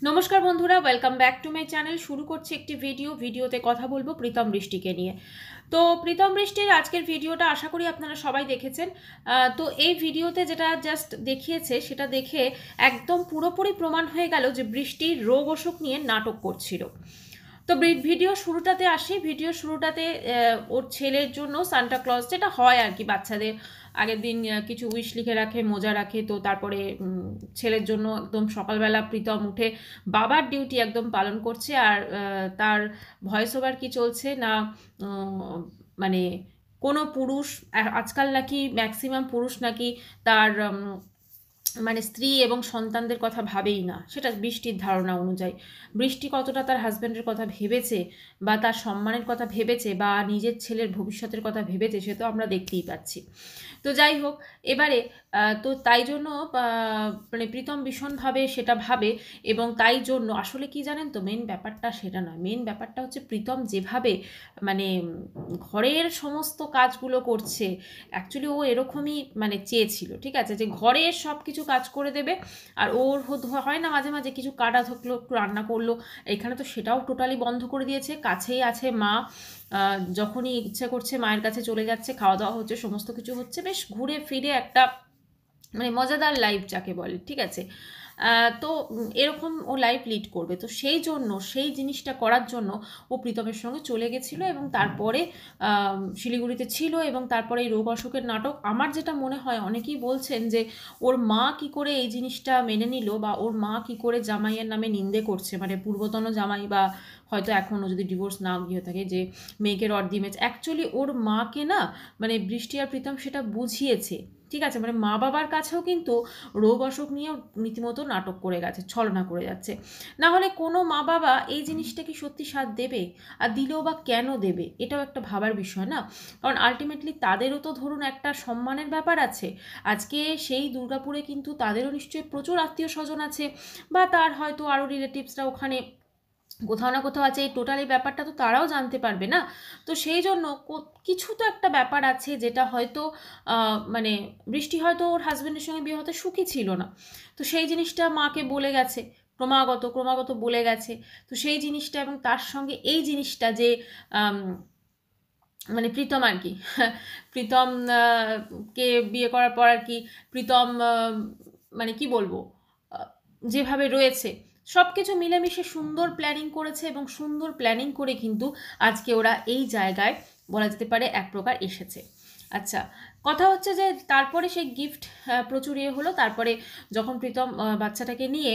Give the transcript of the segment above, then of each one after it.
নমস্কার বন্ধুরা, welcome back to my channel. শুরু করছি একটি ভিডিওতে কথা বলবো প্রীতম বৃষ্টিকে নিয়ে। তো প্রীতম বৃষ্টির আজকের ভিডিওটা আশা করি আপনারা সবাই দেখেছেন। তো এই ভিডিওতে যেটা জাস্ট দেখিয়েছে সেটা দেখে একদম পুরোপুরি প্রমাণ হয়ে গেল যে বৃষ্টির রোগ অসুখ নিয়ে নাটক করছিল। তো ভিডিও শুরুটাতে আসি। ভিডিও শুরুটাতে ওর ছেলের জন্য সান্টা ক্লজ, যেটা হয় আর কি, বাচ্চাদের আগের দিন কিছু উইশ লিখে রাখে, মোজা রাখে। তো তারপরে ছেলের জন্য একদম সকালবেলা প্রীতম উঠে বাবার ডিউটি একদম পালন করছে। আর তার ভয়েস ওভার কি চলছে না, মানে কোনো পুরুষ আজকাল নাকি ম্যাক্সিমাম পুরুষ নাকি তার মানে স্ত্রী এবং সন্তানদের কথা ভাবেই না। সেটা বৃষ্টির ধারণা অনুযায়ী বৃষ্টি কতটা তার হাজব্যান্ডের কথা ভেবেছে বা তার সম্মানের কথা ভেবেছে বা নিজের ছেলের ভবিষ্যতের কথা ভেবেছে, সে তো আমরা দেখতেই পাচ্ছি। তো যাই হোক, এবারে তো তাই জন্য মানে প্রীতম ভীষণভাবে সেটা ভাবে। এবং তাই জন্য আসলে কি জানেন তো, মেন ব্যাপারটা সেটা নয়। মেন ব্যাপারটা হচ্ছে প্রীতম যেভাবে মানে ঘরের সমস্ত কাজগুলো করছে, অ্যাকচুয়ালি ও এরকমই মানে চেয়েছিল, ঠিক আছে, যে ঘরের সব কিছু কাজ করে দেবে। আর ওর হয় না মাঝে মাঝে কিছু কাটা থাকলো, একটু রান্না করলো। এখানে তো সেটাও টোটালি বন্ধ করে দিয়েছে। কাছেই আছে মা, যখনই ইচ্ছে করছে মায়ের কাছে চলে যাচ্ছে, খাওয়া দাওয়া হচ্ছে, সমস্ত কিছু হচ্ছে, বেশ ঘুরে ফিরে একটা মানে মজাদার লাইফ যাকে বলে, ঠিক আছে। তো এরকম ও লাইফ লিড করবে। তো সেই জন্য সেই জিনিসটা করার জন্য ও প্রীতমের সঙ্গে চলে গেছিলো এবং তারপরে শিলিগুড়িতে ছিল। এবং তারপরে এই রোগ অসুখের নাটক, আমার যেটা মনে হয়, অনেকেই বলছেন যে ওর মা কি করে এই জিনিসটা মেনে নিল, বা ওর মা কি করে জামাইয়ের নামে নিন্দে করছে, মানে পূর্বতন জামাই, বা হয়তো এখনও যদি ডিভোর্স না গিয়ে থাকে, যে মেয়েকে রড দিয়ে মেরেছে। অ্যাকচুয়ালি ওর মাকে না, মানে বৃষ্টি আর প্রীতম সেটা বুঝিয়েছে, ঠিক আছে। মানে মা বাবার কাছেও কিন্তু রোগ অসুখ নিয়েও রীতিমতো নাটক করে গেছে, ছলনা করে যাচ্ছে। না হলে কোনো মা বাবা এই জিনিসটা কি সত্যি সাথ দেবে? আর দিলেও বা কেন দেবে? এটাও একটা ভাবার বিষয় না? কারণ আলটিমেটলি তাদেরও তো ধরুন একটা সম্মানের ব্যাপার আছে। আজকে সেই দুর্গাপুরে কিন্তু তাদেরও নিশ্চয়ই প্রচুর আত্মীয় স্বজন আছে, বা তার হয়তো আরও রিলেটিভসরা ওখানে কোথাও না কোথাও আছে। এই টোটালি ব্যাপারটা তো তারাও জানতে পারবে না। তো সেই জন্য কিছু তো একটা ব্যাপার আছে যেটা হয়তো মানে বৃষ্টি হয়তো ওর হাজব্যান্ডের সঙ্গে বিয়ে হতে সুখী ছিল না। তো সেই জিনিসটা মাকে বলে গেছে, ক্রমাগত ক্রমাগত বলে গেছে। তো সেই জিনিসটা এবং তার সঙ্গে এই জিনিসটা যে মানে প্রীতম আর কি প্রীতম কে বিয়ে করার পর আর কি প্রীতম মানে কি বলবো, যেভাবে রয়েছে সব কিছু মিলেমিশে সুন্দর প্ল্যানিং করেছে। এবং সুন্দর প্ল্যানিং করে কিন্তু আজকে ওরা এই জায়গায় বলা যেতে পারে এক প্রকার এসেছে। আচ্ছা, কথা হচ্ছে যে তারপরে সেই গিফট প্রচুর হলো। তারপরে যখন প্রীতম বাচ্চাটাকে নিয়ে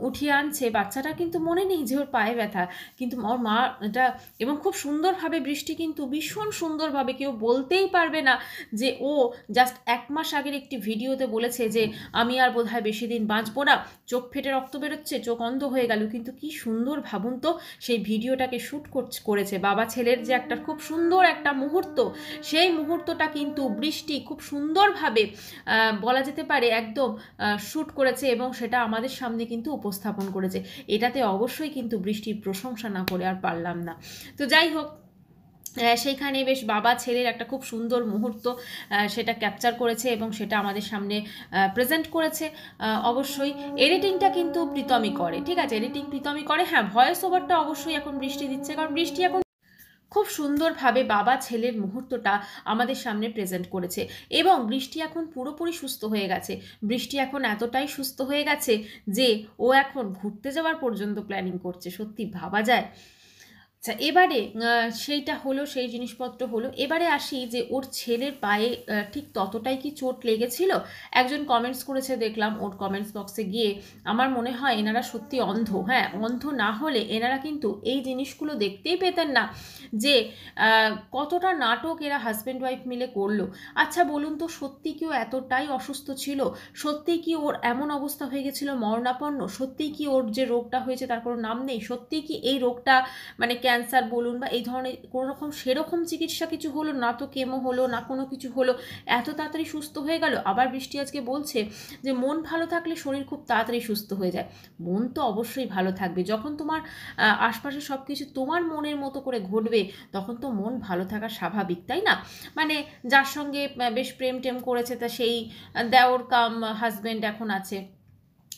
উঠিয়ে আনছে, বাচ্চাটা কিন্তু মনে নেই যে ওর পায়ে ব্যথা, কিন্তু ওর মা এটা, এবং খুব সুন্দরভাবে বৃষ্টি কিন্তু ভীষণ সুন্দরভাবে, কেউ বলতেই পারবে না যে ও জাস্ট 1 মাস আগের একটি ভিডিওতে বলেছে যে আমি আর বোধহয় বেশি দিন বাঁচবো না, চোখ ফেটে রক্ত বেরোচ্ছে, চোখ অন্ধ হয়ে গেল। কিন্তু কি সুন্দর ভাবুন তো, সেই ভিডিওটাকে শ্যুট করেছে বাবা ছেলের, যে একটা খুব সুন্দর একটা মুহূর্ত, সেই মুহূর্তটা কিন্তু বৃষ্টি খুব সুন্দরভাবে বলা যেতে পারে একদম শ্যুট করেছে এবং সেটা আমাদের সামনে কিন্তু উপস্থাপন করেছে। এটাতে অবশ্যই কিন্তু বৃষ্টির প্রশংসা না করে আর পারলাম না। তো যাই হোক, সেইখানে বেশ বাবা ছেলের একটা খুব সুন্দর মুহূর্ত সেটা ক্যাপচার করেছে এবং সেটা আমাদের সামনে প্রেজেন্ট করেছে। অবশ্যই এডিটিংটা কিন্তু প্রীতমই করে, ঠিক আছে, এডিটিং প্রীতমই করে। হ্যাঁ, ভয়েস ওভারটা অবশ্যই এখন বৃষ্টি দিচ্ছে, কারণ বৃষ্টি এখন খুব সুন্দরভাবে বাবা ছেলের মুহূর্তটা আমাদের সামনে প্রেজেন্ট করেছে। এবং বৃষ্টি এখন পুরোপুরি সুস্থ হয়ে গেছে। বৃষ্টি এখন এতটাই সুস্থ হয়ে গেছে যে ও এখন ঘুরতে যাওয়ার পর্যন্ত প্ল্যানিং করছে। সত্যি ভাবা যায়? আচ্ছা, এবারে সেইটা হলো, সেই জিনিসপত্র হলো। এবারে আসি যে ওর ছেলের পায়ে ঠিক ততটাই কি চোট লেগেছিল? একজন কমেন্টস করেছে, দেখলাম ওর কমেন্টস বক্সে গিয়ে। আমার মনে হয় এনারা সত্যি অন্ধ। হ্যাঁ, অন্ধ না হলে এনারা কিন্তু এই জিনিসগুলো দেখতেই পেতেন না যে কতটা নাটক এরা হাজব্যান্ড ওয়াইফ মিলে করলো। আচ্ছা বলুন তো, সত্যি কি ও এতটাই অসুস্থ ছিল? সত্যি কি ওর এমন অবস্থা হয়ে গেছিলো মরণাপন্ন? সত্যি কি ওর যে রোগটা হয়েছে তার কোনো নাম নেই? সত্যি কি এই রোগটা মানে ক্যান্সার বলুন বা এই ধরনের কোনো রকম সেরকম চিকিৎসা কিছু হলো না? তো কেমো হলো না, কোনো কিছু হলো, এত তাড়াতাড়ি সুস্থ হয়ে গেল? আবার বৃষ্টি আজকে বলছে যে মন ভালো থাকলে শরীর খুব তাড়াতাড়ি সুস্থ হয়ে যায়। মন তো অবশ্যই ভালো থাকবে যখন তোমার আশপাশে সব কিছু তোমার মনের মতো করে ঘটবে, তখন তো মন ভালো থাকা স্বাভাবিক, তাই না? মানে যার সঙ্গে বেশ প্রেম টেম করেছে, তা সেই দেওর কাম হাজব্যান্ড এখন আছে,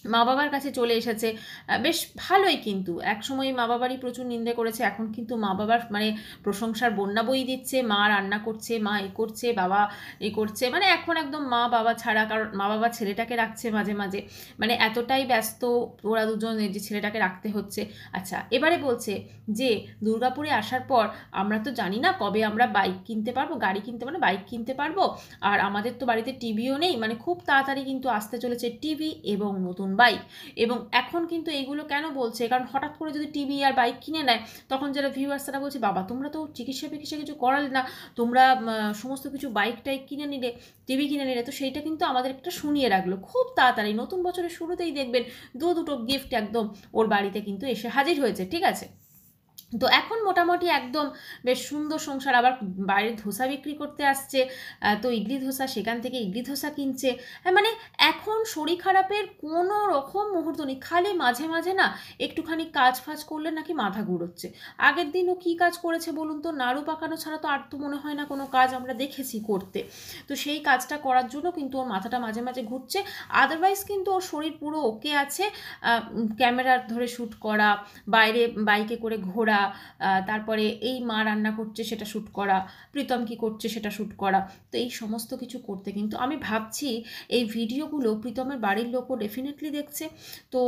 মা বাবার কাছে চলে এসেছে, বেশ ভালোই। কিন্তু একসময় মা বাবারই প্রচুর নিন্দে করেছে, এখন কিন্তু মা বাবার মানে প্রশংসার বন্যা বই দিচ্ছে। মা রান্না করছে, মা এ করছে, বাবা এ করছে, মানে এখন একদম মা বাবা ছাড়া, কারণ মা বাবা ছেলেটাকে রাখছে মাঝে মাঝে, মানে এতটাই ব্যস্ত ওরা দুজন যে ছেলেটাকে রাখতে হচ্ছে। আচ্ছা, এবারে বলছে যে দুর্গাপুরে আসার পর আমরা তো জানি না কবে আমরা বাইক কিনতে পারবো, গাড়ি কিনতে পারবো, বাইক কিনতে পারবো, আর আমাদের তো বাড়িতে টিভিও নেই, মানে খুব তাড়াতাড়ি কিন্তু আসতে চলেছে টিভি এবং নতুন বাইক। এবং এখন কিন্তু এইগুলো কেন বলছে, কারণ হঠাৎ করে যদি টিভি আর বাইক কিনে নেয়, তখন যারা ভিউয়ার্স তারা বলছে, বাবা তোমরা তো চিকিৎসা ফিকিৎসা কিছু করালে না, তোমরা সমস্ত কিছু বাইক টাইক কিনে নিলে, টিভি কিনে নিলে, তো সেইটা কিন্তু আমাদের একটা শুনিয়ে রাখলো। খুব তাড়াতাড়ি নতুন বছরের শুরুতেই দেখবেন দুটো গিফট একদম ওর বাড়িতে কিন্তু এসে হাজির হয়েছে, ঠিক আছে। তো এখন মোটামুটি একদম বেশ সুন্দর সংসার। আবার বাইরে ধোসা বিক্রি করতে আসছে, তো ইডলি ধোসা, সেখান থেকে ইডলি ধোসা কিনছে। মানে এখন শরীর খারাপের কোনো রকম মুহূর্ত নেই, খালি মাঝে মাঝে না একটুখানি কাজ ফাজ করলে নাকি মাথা ঘুরোচ্ছে। আগের দিনও কী কাজ করেছে বলুন তো, নাড়ু পাকানো ছাড়া তো আর তো মনে হয় না কোনো কাজ আমরা দেখেছি করতে। তো সেই কাজটা করার জন্য কিন্তু ওর মাথাটা মাঝে মাঝে ঘুরছে। আদারওয়াইজ কিন্তু ওর শরীর পুরো ওকে আছে। ক্যামেরার ধরে শ্যুট করা, বাইরে বাইকে করে ঘোরা, তারপরে এই মা রান্না করছে সেটা শ্যুট করা, প্রীতম কী করছে সেটা শ্যুট করা। তো এই সমস্ত কিছু করতে কিন্তু আমি ভাবছি এই ভিডিওগুলো প্রীতমের বাড়ির লোকও ডেফিনেটলি দেখছে। তো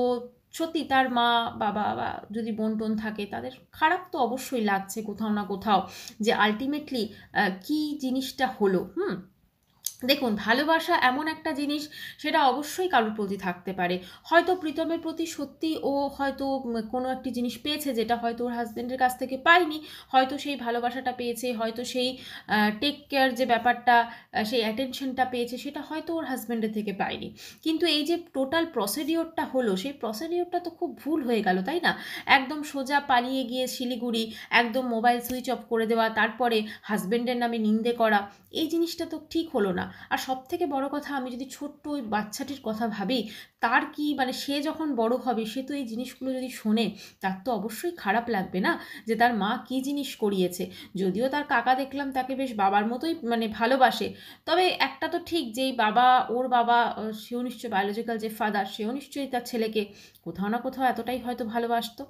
সত্যি তার মা বাবা বা যদি বোন টোন থাকে, তাদের খারাপ তো অবশ্যই লাগছে কোথাও না কোথাও, যে আলটিমেটলি কী জিনিসটা হলো। দেখুন, ভালোবাসা এমন একটা জিনিস, সেটা অবশ্যই কারোর প্রতি থাকতে পারে। হয়তো প্রীতমের প্রতি সত্যি ও হয়তো কোনো একটি জিনিস পেয়েছে যেটা হয়তো ওর হাজব্যান্ডের কাছ থেকে পায়নি, হয়তো সেই ভালোবাসাটা পেয়েছে, হয়তো সেই টেক কেয়ার যে ব্যাপারটা, সেই অ্যাটেনশনটা পেয়েছে, সেটা হয়তো ওর হাজব্যান্ডের থেকে পায়নি। কিন্তু এই যে টোটাল প্রসিডিওরটা হলো, সেই প্রসিডিওরটা তো খুব ভুল হয়ে গেল, তাই না? একদম সোজা পালিয়ে গিয়ে শিলিগুড়ি, একদম মোবাইল সুইচ অফ করে দেওয়া, তারপরে হাজব্যান্ডের নামে নিন্দে করা, এই জিনিসটা তো ঠিক হলো না। আর সবথেকে বড় কথা, আমি যদি ছোট্ট ওই বাচ্চাটির কথা ভাবি, তার কি মানে সে যখন বড় হবে, সে তো এই জিনিসগুলো যদি শোনে, তার তো অবশ্যই খারাপ লাগবে না, যে তার মা কী জিনিস করিয়েছে। যদিও তার কাকা দেখলাম তাকে বেশ বাবার মতোই মানে ভালোবাসে, তবে একটা তো ঠিক, যেই বাবা, ওর বাবা, সেও নিশ্চয়ই বায়োলজিক্যাল যে ফাদার, সেও নিশ্চয়ই তার ছেলেকে কোথাও না কোথাও এতটাই হয়তো ভালোবাসতো।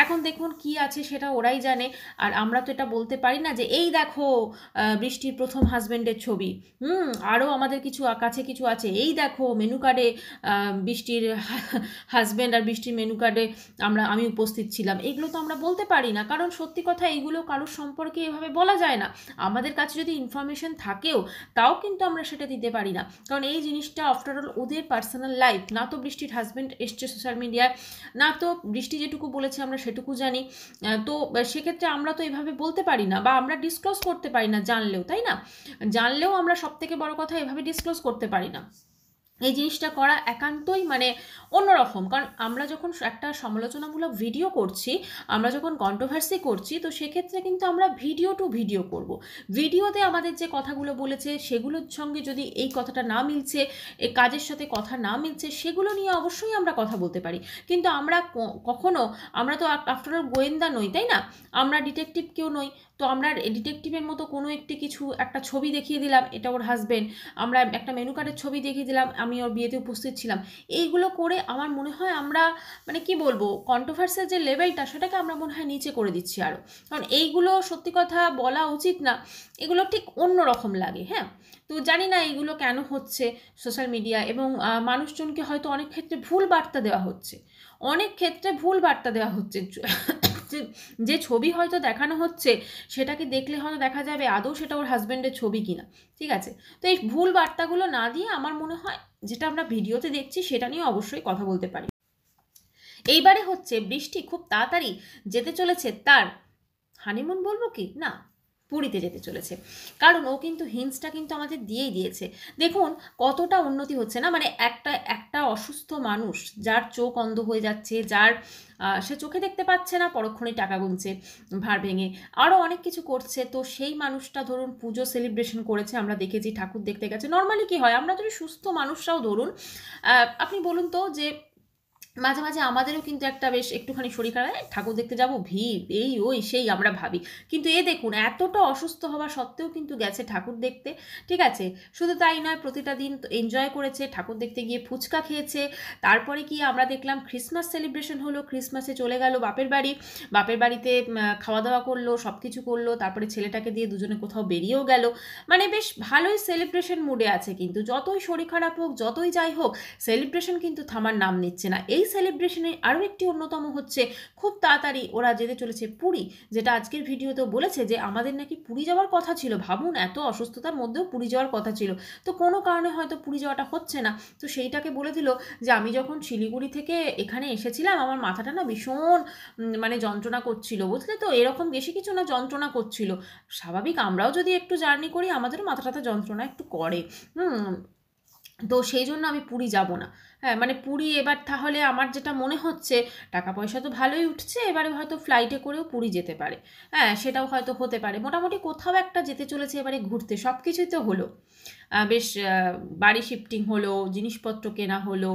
এখন দেখুন কি আছে সেটা ওরাই জানে, আর আমরা তো এটা বলতে পারি না যে এই দেখো বৃষ্টির প্রথম হাজব্যান্ডের ছবি, আরও আমাদের কিছু কাছে কিছু আছে, এই দেখো মেনু কার্ডে বৃষ্টির হাজব্যান্ড আর বৃষ্টির মেনু কার্ডে আমি উপস্থিত ছিলাম। এগুলো তো আমরা বলতে পারি না, কারণ সত্যি কথা এইগুলো কারোর সম্পর্কে এভাবে বলা যায় না। আমাদের কাছে যদি ইনফরমেশন থাকেও, তাও কিন্তু আমরা সেটা দিতে পারি না, কারণ এই জিনিসটা আফটারঅল ওদের পার্সোনাল লাইফ। না তো বৃষ্টির হাজব্যান্ড এসছে সোশ্যাল মিডিয়ায়, না তো বৃষ্টি যেটুকু বলেছে আমরা সেটুকু জানি। তো সেক্ষেত্রে আমরা তো এভাবে বলতে পারি না, বা আমরা ডিসক্লোজ করতে পারি না জানলেও, তাই না? জানলেও আমরা সবথেকে বড় কথা এভাবে ডিসক্লোজ করতে পারি না। এই জিনিসটা করা একান্তই মানে অন্যরকম, কারণ আমরা যখন একটা সমালোচনামূলক ভিডিও করছি, আমরা যখন কন্ট্রোভার্সি করছি, তো সেক্ষেত্রে কিন্তু আমরা ভিডিও টু ভিডিও করব। ভিডিওতে আমাদের যে কথাগুলো বলেছে সেগুলোর সঙ্গে যদি এই কথাটা না মিলছে, এই কাজের সাথে কথা না মিলছে, সেগুলো নিয়ে অবশ্যই আমরা কথা বলতে পারি। কিন্তু আমরা কখনো, আমরা তো আফটারঅল গোয়েন্দা নই, তাই না? আমরা ডিটেকটিভ কেউ নই। তো আমরা ডিটেকটিভের মতো কোনো কিছু একটা ছবি দেখিয়ে দিলাম, এটা ওর হাজব্যান্ড, আমরা একটা মেনু কার্ডের ছবি দেখিয়ে দিলাম, আমি ওর বিয়েতে উপস্থিত ছিলাম। এইগুলো করে আমার মনে হয় আমরা মানে কি বলবো, কন্ট্রোভার্সির যে লেভেলটা, সেটাকে আমরা মনে হয় নিচে করে দিচ্ছি আরও। কারণ এইগুলো সত্যি কথা বলা উচিত না, এগুলো ঠিক অন্য রকম লাগে। হ্যাঁ, তো জানি না এইগুলো কেন হচ্ছে সোশ্যাল মিডিয়া, এবং মানুষজনকে হয়তো অনেক ক্ষেত্রে ভুল বার্তা দেওয়া হচ্ছে, অনেক ক্ষেত্রে ভুল বার্তা দেওয়া হচ্ছে। যে ছবি হয়তো দেখানো হচ্ছে, সেটাকে দেখলে হয়তো দেখা যাবে আদৌ সেটা ওর হাজব্যান্ডের ছবি কিনা, ঠিক আছে? তো এই ভুল বার্তাগুলো না দিয়ে আমার মনে হয় যেটা আমরা ভিডিওতে দেখছি সেটা নিয়ে অবশ্যই কথা বলতে পারি। এইবারে হচ্ছে বৃষ্টি খুব তাড়াতাড়ি যেতে চলেছে তার হানিমুন, বলবো কি না, পুরীতে যেতে চলেছে। কারণ ও কিন্তু হিন্টসটা কিন্তু আমাদের দিয়েই দিয়েছে। দেখুন কতটা উন্নতি হচ্ছে না, মানে একটা অসুস্থ মানুষ, যার চোখ অন্ধ হয়ে যাচ্ছে, যার সে চোখে দেখতে পাচ্ছে না, পরক্ষণেই টাকা গুনছে ভাঁড় ভেঙে, আরও অনেক কিছু করছে। তো সেই মানুষটা ধরুন পুজো সেলিব্রেশন করেছে, আমরা দেখেছি, ঠাকুর দেখতে গেছে। নর্মালি কি হয়, আমরা যদি সুস্থ মানুষরাও ধরুন, আপনি বলুন তো যে মাঝে মাঝে আমাদেরও কিন্তু একটা বেশ একটুখানি শরীর খারাপ, ঠাকুর দেখতে যাব, ভিড়, এই ওই সেই আমরা ভাবি। কিন্তু এ দেখুন এতটা অসুস্থ হওয়া সত্ত্বেও কিন্তু গেছে ঠাকুর দেখতে, ঠিক আছে? শুধু তাই নয়, প্রতিটা দিন এনজয় করেছে, ঠাকুর দেখতে গিয়ে ফুচকা খেয়েছে। তারপরে কি আমরা দেখলাম ক্রিসমাস সেলিব্রেশন হলো, ক্রিসমাসে চলে গেল বাপের বাড়ি, বাপের বাড়িতে খাওয়া দাওয়া করলো, সব কিছু করলো, তারপরে ছেলেটাকে দিয়ে দুজনে কোথাও বেরিয়েও গেল। মানে বেশ ভালোই সেলিব্রেশন মুডে আছে, কিন্তু যতই শরীর খারাপ হোক, যতই যাই হোক, সেলিব্রেশন কিন্তু থামার নাম নিচ্ছে না। এই সেলিব্রেশনে আরও একটি অন্যতম হচ্ছে খুব তাড়াতাড়ি ওরা যেতে চলেছে পুরী, যেটা আজকের ভিডিওতেও বলেছে যে আমাদের নাকি পুরী যাওয়ার কথা ছিল। ভাবুন, এত অসুস্থতার মধ্যেও পুরী যাওয়ার কথা ছিল, তো কোনো কারণে হয়তো পুরী যাওয়াটা হচ্ছে না। তো সেইটাকে বলে দিল যে আমি যখন শিলিগুড়ি থেকে এখানে এসেছিলাম আমার মাথাটা না ভীষণ মানে যন্ত্রণা করছিল, বুঝলে তো, এরকম বেশি কিছু না, যন্ত্রণা করছিল। স্বাভাবিক, আমরাও যদি একটু জার্নি করি আমাদেরও মাথা টাথা যন্ত্রণা একটু করে। তো সেই জন্য আমি পুরী যাব না। হ্যাঁ, মানে পুরী এবার তাহলে আমার যেটা মনে হচ্ছে, টাকা পয়সা তো ভালোই উঠছে, এবারে হয়তো ফ্লাইটে করেও পুরী যেতে পারে। হ্যাঁ, সেটাও হয়তো হতে পারে। মোটামুটি কোথাও একটা যেতে চলেছে এবারে ঘুরতে, সব কিছুই তো হলো। বেশ বাড়ি শিফটিং হলো, জিনিসপত্র কেনা হলো,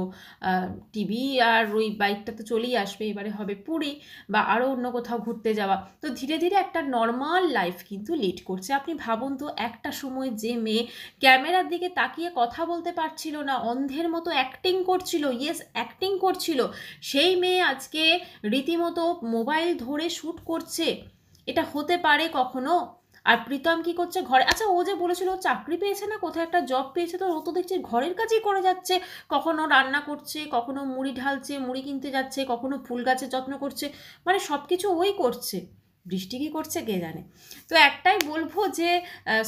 টিভি আর ওই বাইকটা তো চলেই আসবে, এবারে হবে পুরী বা আরও অন্য কোথাও ঘুরতে যাওয়া। তো ধীরে ধীরে একটা নর্মাল লাইফ কিন্তু লিড করছে। আপনি ভাবুন তো, একটা সময় যে মেয়ে ক্যামেরার দিকে তাকিয়ে কথা বলতে পারছিল না, অন্ধের মতো অ্যাক্টিং করছিল, ইয়েস অ্যাক্টিং করছিল, সেই মেয়ে আজকে রীতিমতো মোবাইল ধরে শ্যুট করছে। এটা হতে পারে কখনো? আর প্রীতম কি করছে ঘরে, আচ্ছা ও যে বলেছিল ও চাকরি পেয়েছে না, কোথায় একটা জব পেয়েছে, তো ও তো দেখছি ঘরের কাজই করে যাচ্ছে। কখনো রান্না করছে, কখনো মুড়ি ঢালছে, মুড়ি কিনতে যাচ্ছে, কখনো ফুল গাছের যত্ন করছে, মানে সব কিছু ওই করছে। বৃষ্টি কী করছে কে জানে। তো একটাই বলবো যে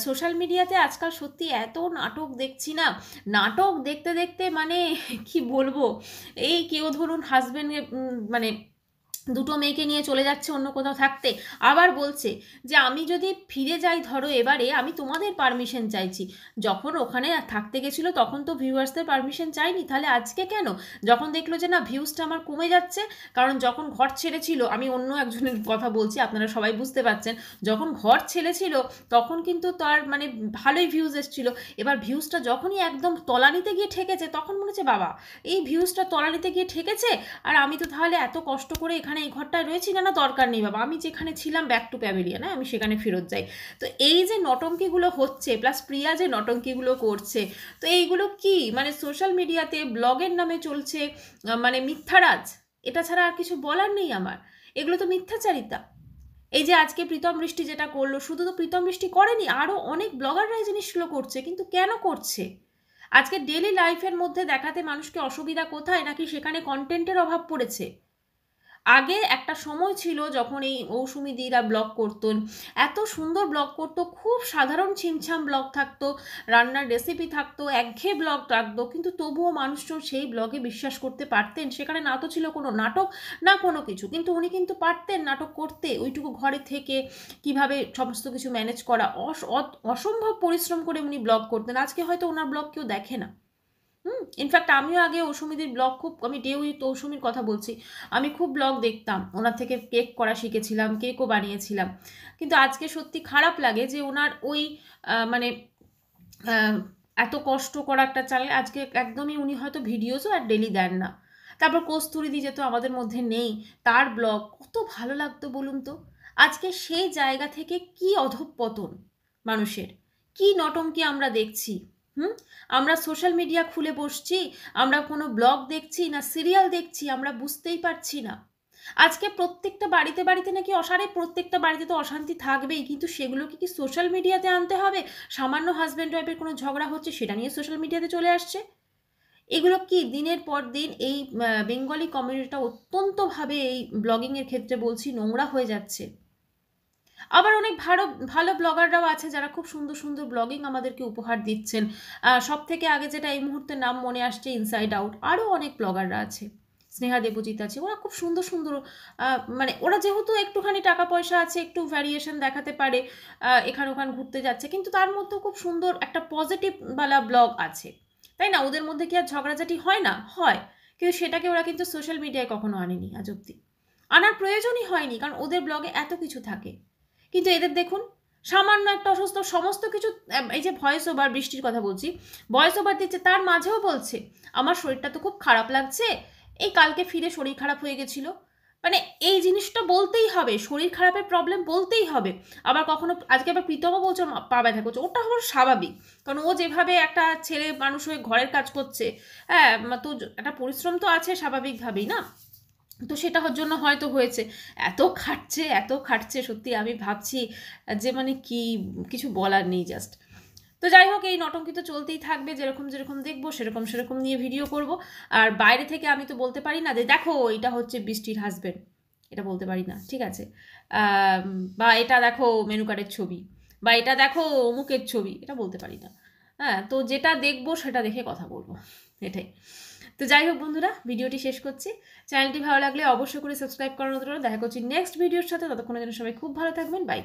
সোশ্যাল মিডিয়াতে আজকাল সত্যি এত নাটক দেখছি না, নাটক দেখতে দেখতে মানে কি বলবো, এই কেউ ধরুন হাজব্যান্ডের মানে দুটো মেয়েকে নিয়ে চলে যাচ্ছে অন্য কোথাও থাকতে, আবার বলছে যে আমি যদি ফিরে যাই, ধরো এবারে আমি তোমাদের পারমিশন চাইছি। যখন ওখানে থাকতে গেছিলো তখন তো ভিউয়ার্সদের পারমিশন চাইনি, তাহলে আজকে কেন? যখন দেখলো যে না ভিউজটা আমার কমে যাচ্ছে, কারণ যখন ঘর ছেড়েছিল, আমি অন্য একজনের কথা বলছি, আপনারা সবাই বুঝতে পারছেন, যখন ঘর ছেড়েছিল তখন কিন্তু তার মানে ভালোই ভিউজ এসেছিলো। এবার ভিউজটা যখনই একদম তলানিতে গিয়ে ঠেকেছে, তখন মনে হচ্ছে বাবা এই ভিউজটা তলানিতে গিয়ে ঠেকেছে, আর আমি তো তাহলে এত কষ্ট করে এখানে এই ঘরটায় রয়েছি, না না দরকার নেই বাবা, আমি যেখানে ছিলাম ব্যাক টু প্যাভিলিয়ন, আমি সেখানে ফেরত যাই। তো এই যে নটঙ্কিগুলো হচ্ছে, প্লাস প্রিয়া যে নটঙ্কিগুলো করছে, তো এইগুলো কি মানে সোশ্যাল মিডিয়াতে ব্লগের নামে চলছে মানে মিথ্যারাজ, এটা ছাড়া আর কিছু বলার নেই আমার। এগুলো তো মিথ্যাচারিতা। এই যে আজকে প্রীতম বৃষ্টি যেটা করলো, শুধু তো প্রীতম বৃষ্টি করেনি, আরও অনেক ব্লগাররা এই জিনিসগুলো করছে, কিন্তু কেন করছে? আজকে ডেলি লাইফের মধ্যে দেখাতে মানুষকে অসুবিধা কোথায়, নাকি সেখানে কন্টেন্টের অভাব পড়েছে? আগে একটা সময় ছিল যখন এই মৌসুমিদিরা ব্লগ করতেন, এত সুন্দর ব্লগ করতো, খুব সাধারণ ছিমছাম ব্লগ থাকতো, রান্নার রেসিপি থাকতো, একঘেয়ে ব্লগ থাকতো, কিন্তু তবুও মানুষজন সেই ব্লগে বিশ্বাস করতে পারতেন। সেখানে না তো ছিল কোনো নাটক, না কোনো কিছু, কিন্তু উনি কিন্তু পারতেন নাটক করতে, ওইটুকু ঘরে থেকে কিভাবে সমস্ত কিছু ম্যানেজ করা, অসম্ভব পরিশ্রম করে উনি ব্লগ করতেন। আজকে হয়তো ওনার ব্লগ কেউ দেখে না। ইনফ্যাক্ট আমিও আগে অসুমিদির ব্লগ খুব, আমি ডে উইথ অসুমির কথা বলছি, আমি খুব ব্লগ দেখতাম, ওনার থেকে কেক করা শিখেছিলাম, কেকও বানিয়েছিলাম। কিন্তু আজকে সত্যি খারাপ লাগে যে ওনার ওই মানে এত কষ্ট করা একটা চ্যানেল আজকে একদমই উনি হয়তো ভিডিওসও আর ডেলি দেন না। তারপর কস্তুরীদি যেহেতু আমাদের মধ্যে নেই, তার ব্লগ কত ভালো লাগতো বলুন তো। আজকে সেই জায়গা থেকে কি অধঃপতন মানুষের, কি নটঙ্কি আমরা দেখছি। আমরা সোশ্যাল মিডিয়া খুলে বসছি, আমরা কোনো ব্লগ দেখছি না সিরিয়াল দেখছি, আমরা বুঝতেই পারছি না। আজকে প্রত্যেকটা বাড়িতে বাড়িতে নাকি প্রত্যেকটা বাড়িতে তো অশান্তি থাকবেই, কিন্তু সেগুলোকে কি সোশ্যাল মিডিয়াতে আনতে হবে? সামান্য হাজব্যান্ড ওয়াইফের কোনো ঝগড়া হচ্ছে, সেটা নিয়ে সোশ্যাল মিডিয়াতে চলে আসছে। এগুলো কি দিনের পর দিন এই বেঙ্গলি কমিউনিটিটা অত্যন্তভাবে এই ব্লগিংয়ের ক্ষেত্রে বলছি নোংরা হয়ে যাচ্ছে। আবার অনেক ভালো ভালো ব্লগাররাও আছে যারা খুব সুন্দর সুন্দর ব্লগিং আমাদেরকে উপহার দিচ্ছেন। সব থেকে আগে যেটা এই মুহূর্তে নাম মনে আসছে ইনসাইড আউট, আরও অনেক ব্লগাররা আছে, স্নেহা দেবজিৎ আছে, ওরা খুব সুন্দর সুন্দর মানে ওরা যেহেতু একটুখানি টাকা পয়সা আছে, একটু ভ্যারিয়েশন দেখাতে পারে, এখান ওখান ঘুরতে যাচ্ছে, কিন্তু তার মধ্যেও খুব সুন্দর একটা পজিটিভওয়ালা ব্লগ আছে, তাই না? ওদের মধ্যে কি আর ঝগড়াঝাটি হয় না? হয়, কিন্তু সেটাকে ওরা কিন্তু সোশ্যাল মিডিয়ায় কখনো আনেনি আজ অব্দি, আনার প্রয়োজনই হয়নি, কারণ ওদের ব্লগে এত কিছু থাকে। কিন্তু এদের দেখুন, সামান্য একটা অসুস্থ সমস্ত কিছু, এই যে ভয়েস ওভার, বৃষ্টির কথা বলছি, ভয়েস ওভার দিচ্ছে, তার মাঝেও বলছে আমার শরীরটা তো খুব খারাপ লাগছে, এই কালকে ফিরে শরীর খারাপ হয়ে গেছিলো, মানে এই জিনিসটা বলতেই হবে, শরীর খারাপের প্রবলেম বলতেই হবে। আবার কখনো আজকে আবার প্রীতমও বলছে পা ব্যথা করছে, ওটা হলো স্বাভাবিক, কারণ ও যেভাবে একটা ছেলে মানুষ হয়ে ঘরের কাজ করছে, হ্যাঁ, তো একটা পরিশ্রম তো আছে স্বাভাবিকভাবেই না, তো সেটার জন্য হয়তো হয়েছে। এত খাটছে সত্যি, আমি ভাবছি যে মানে কি, কিছু বলার নেই জাস্ট। তো যাই হোক, এই নটঙ্কি তো চলতেই থাকবে, যেরকম যেরকম দেখবো সেরকম নিয়ে ভিডিও করব। আর বাইরে থেকে আমি তো বলতে পারি না যে দেখো এটা হচ্ছে বৃষ্টির হাজবেন্ড, এটা বলতে পারি না, ঠিক আছে? বা এটা দেখো মেনু কার্ডের ছবি, বা এটা দেখো অমুকের ছবি, এটা বলতে পারি না। হ্যাঁ, তো যেটা দেখবো সেটা দেখে কথা বলবো, এটাই। তো যাই হোক বন্ধুরা, ভিডিওটি শেষ করছি। চ্যানেলটি ভালো লাগলে অবশ্যই করে সাবস্ক্রাইব করার অনুরোধ রইলো। দেখা করছি নেক্সট ভিডিওর সাথে, ততক্ষণের জন্য সবাই খুব ভালো থাকবেন, বাই।